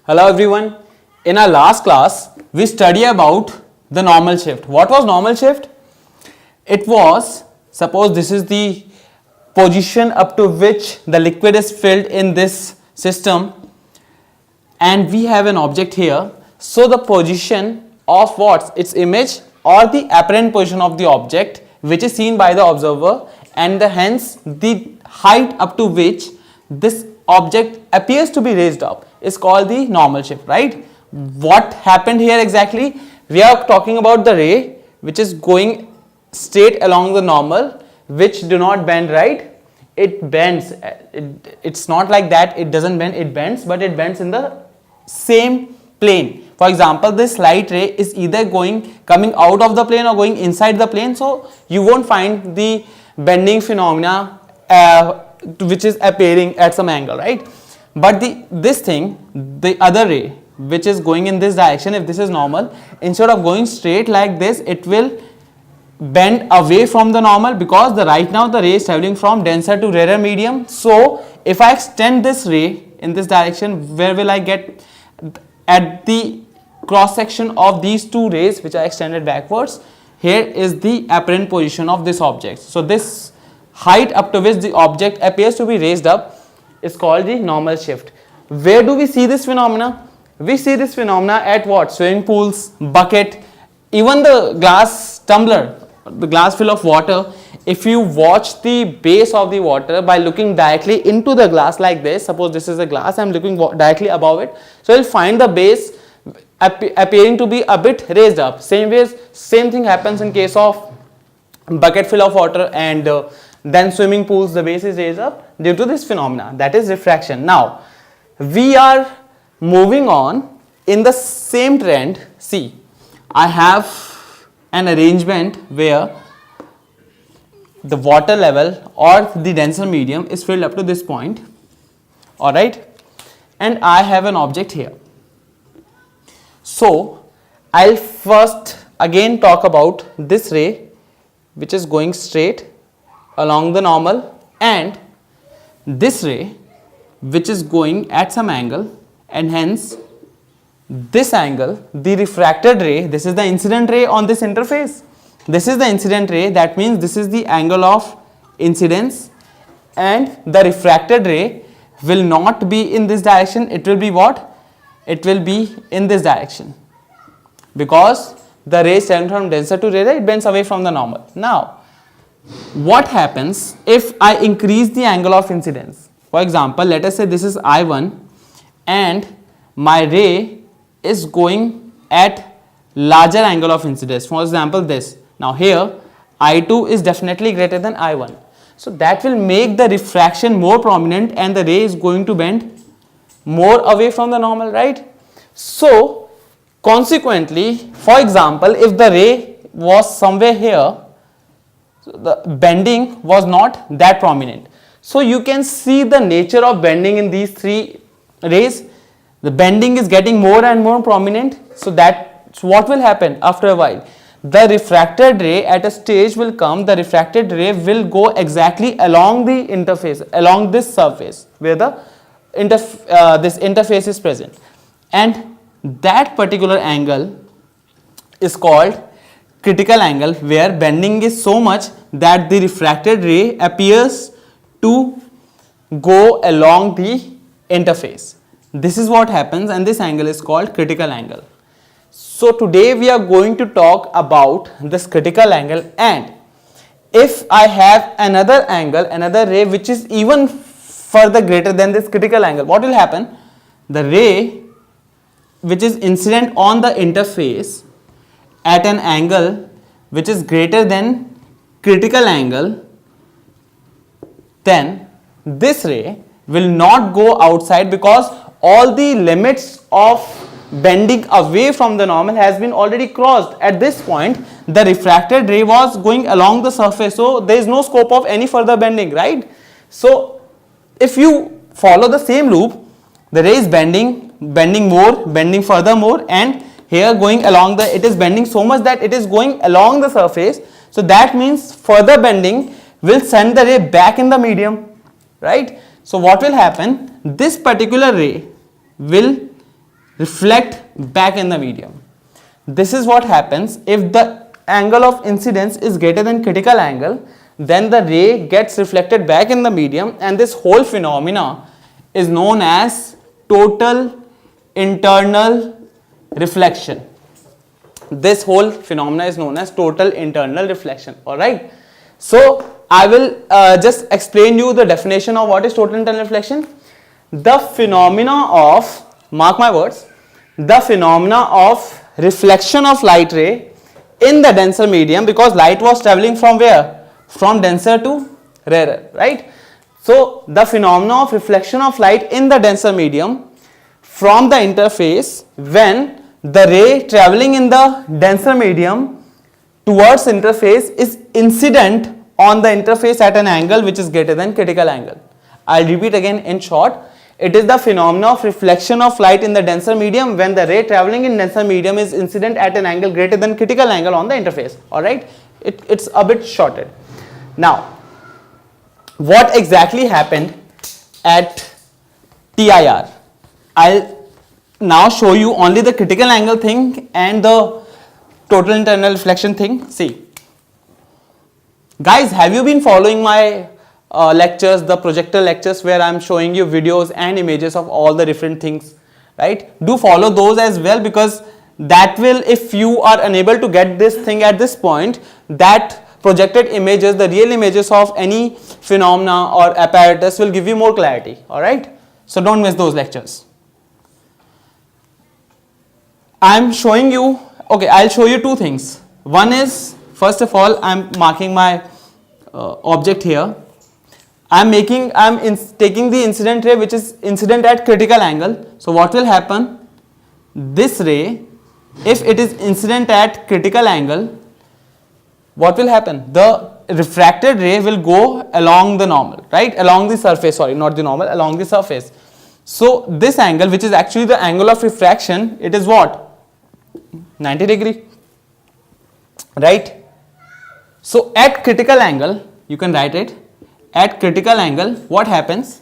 Hello everyone. In our last class, we studied about the normal shift. What was normal shift? It was, suppose this is the position up to which the liquid is filled in this system and we have an object here. So the position of what? Its image or the apparent position of the object which is seen by the observer and hence the height up to which this object appears to be raised up is called the normal shift, right? What happened here exactly? We are talking about the ray which is going straight along the normal, which do not bend, right? It bends. It's not like that it doesn't bend, it bends, but it bends in the same plane. For example, this light ray is either coming out of the plane or going inside the plane, so you won't find the bending phenomena which is appearing at some angle, right? But the other ray which is going in this direction, if this is normal, instead of going straight like this, it will bend away from the normal because right now the ray is traveling from denser to rarer medium. So if I extend this ray in this direction, where will I get at the cross section of these two rays which are extended backwards? Here is the apparent position of this object. So this height up to which the object appears to be raised up is called the normal shift. Where do we see this phenomena? We see this phenomena at what? Swimming pools, bucket, even the glass tumbler, the glass full of water. If you watch the base of the water by looking directly into the glass like this, suppose this is a glass, I am looking directly above it, so you will find the base appearing to be a bit raised up. Same thing happens in case of bucket full of water and then swimming pools, the base is raised up due to this phenomena, that is refraction. Now we are moving on in the same trend. See, I have an arrangement where the water level or the denser medium is filled up to this point, alright, and I have an object here. So I'll first again talk about this ray which is going straight along the normal and this ray which is going at some angle, and hence this angle, the refracted ray, this is the incident ray on this interface. This is the incident ray, that means this is the angle of incidence, and the refracted ray will not be in this direction, it will be what? It will be in this direction because the ray is traveling from denser to rarer, it bends away from the normal. Now what happens if I increase the angle of incidence? For example, let us say this is I1 and my ray is going at larger angle of incidence, for example this. Now here I2 is definitely greater than I1, so that will make the refraction more prominent and the ray is going to bend more away from the normal, right? So consequently, for example, if the ray was somewhere here, so the bending was not that prominent. So you can see the nature of bending in these three rays. The bending is getting more and more prominent, so that's what will happen after a while. The refracted ray at a stage will come, the refracted ray will go exactly along the interface, along this surface where the this interface is present, and that particular angle is called critical angle, where bending is so much that the refracted ray appears to go along the interface. This is what happens, and this angle is called critical angle. So today we are going to talk about this critical angle, and if I have another angle, another ray which is even further greater than this critical angle, what will happen? The ray which is incident on the interface at an angle which is greater than critical angle, then this ray will not go outside because all the limits of bending away from the normal has been already crossed. At this point the refracted ray was going along the surface, so there is no scope of any further bending, right? So if you follow the same loop, the ray is bending more, bending further more, and here going along it is bending so much that it is going along the surface, so that means further bending will send the ray back in the medium, right? So what will happen? This particular ray will reflect back in the medium. This is what happens if the angle of incidence is greater than critical angle, then the ray gets reflected back in the medium, and this whole phenomena is known as total internal reflection. This whole phenomena is known as total internal reflection. Alright. So I will just explain you the definition of what is total internal reflection. The phenomena of, mark my words, the phenomena of reflection of light ray in the denser medium, because light was traveling from where? From denser to rarer, right? So the phenomena of reflection of light in the denser medium from the interface when the ray traveling in the denser medium towards interface is incident on the interface at an angle which is greater than critical angle. I'll repeat again in short. It is the phenomena of reflection of light in the denser medium when the ray traveling in denser medium is incident at an angle greater than critical angle on the interface. Alright, it's a bit shorted. Now, what exactly happened at TIR? I'll now show you only the critical angle thing and the total internal reflection thing. See, guys, have you been following my lectures, the projector lectures, where I'm showing you videos and images of all the different things, right? Do follow those as well, because that will, if you are unable to get this thing at this point, that projected images, the real images of any phenomena or apparatus will give you more clarity. Alright, so don't miss those lectures. I'm showing you, okay, I'll show you two things. One is, first of all, I'm marking my object here. I'm taking the incident ray which is incident at critical angle. So what will happen? This ray, if it is incident at critical angle, what will happen? The refracted ray will go along the normal, right? Along the surface, sorry, not the normal, along the surface. So this angle, which is actually the angle of refraction, it is what? 90 degree, right? So at critical angle, you can write it, at critical angle, what happens?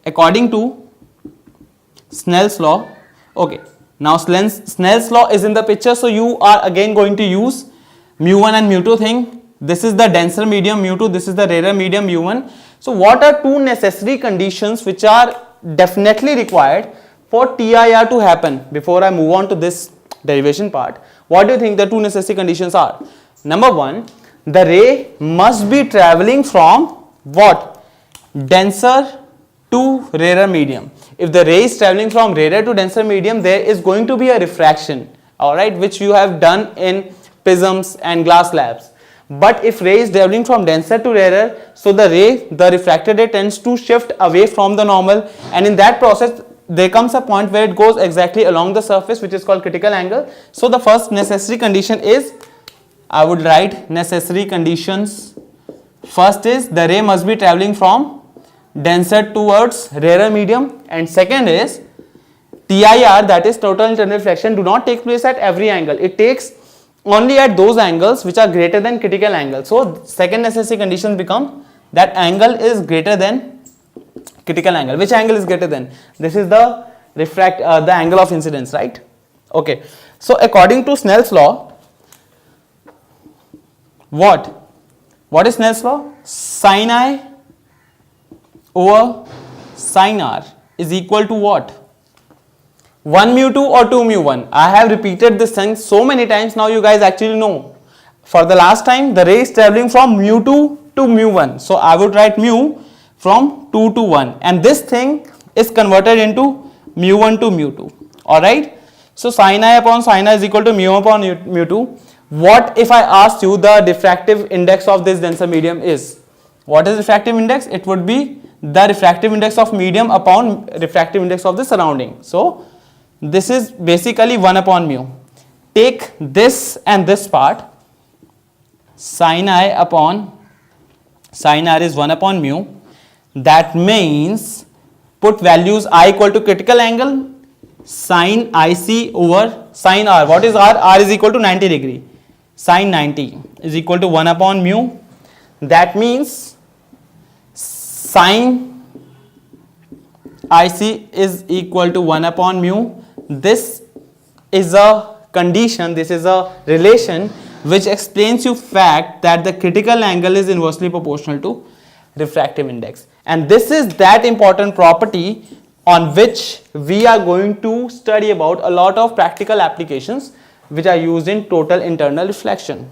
According to Snell's law, okay, now Snell's law is in the picture, so you are again going to use mu1 and mu2 thing. This is the denser medium mu2, this is the rarer medium mu1. So what are two necessary conditions which are definitely required for TIR to happen? Before I move on to this derivation part, what do you think the two necessary conditions are? Number one, the ray must be traveling from what? Denser to rarer medium. If the ray is traveling from rarer to denser medium, there is going to be a refraction, alright, which you have done in prisms and glass slabs. But if ray is traveling from denser to rarer, so the refracted ray tends to shift away from the normal, and in that process there comes a point where it goes exactly along the surface, which is called critical angle. So the first necessary condition is, I would write necessary conditions. First is the ray must be traveling from denser towards rarer medium, and second is TIR, that is total internal reflection, do not take place at every angle. It takes only at those angles which are greater than critical angle. So second necessary condition become that angle is greater than critical angle. Which angle is greater than? This is the the angle of incidence, right? Okay. So according to Snell's law, what is Snell's law? Sin I over sin R is equal to what? 1 mu2 or 2 mu1. I have repeated this thing so many times, now you guys actually know. For the last time, the ray is traveling from mu2 to mu1. So I would write mu from 2 to 1, and this thing is converted into mu1 to mu2. Alright. So sin I upon sin I is equal to mu upon mu2. What if I asked you the diffractive index of this denser medium is? What is refractive index? It would be the refractive index of medium upon refractive index of the surrounding. So this is basically 1 upon mu. Take this and this part. Sin I upon sin R is 1 upon mu. That means put values I equal to critical angle, sin IC over sin R. What is R? R is equal to 90 degree. Sin 90 is equal to 1 upon mu. That means sin IC is equal to 1 upon mu. this is a condition, this is a relation which explains you fact that the critical angle is inversely proportional to refractive index. And this is that important property on which we are going to study about a lot of practical applications which are used in total internal reflection.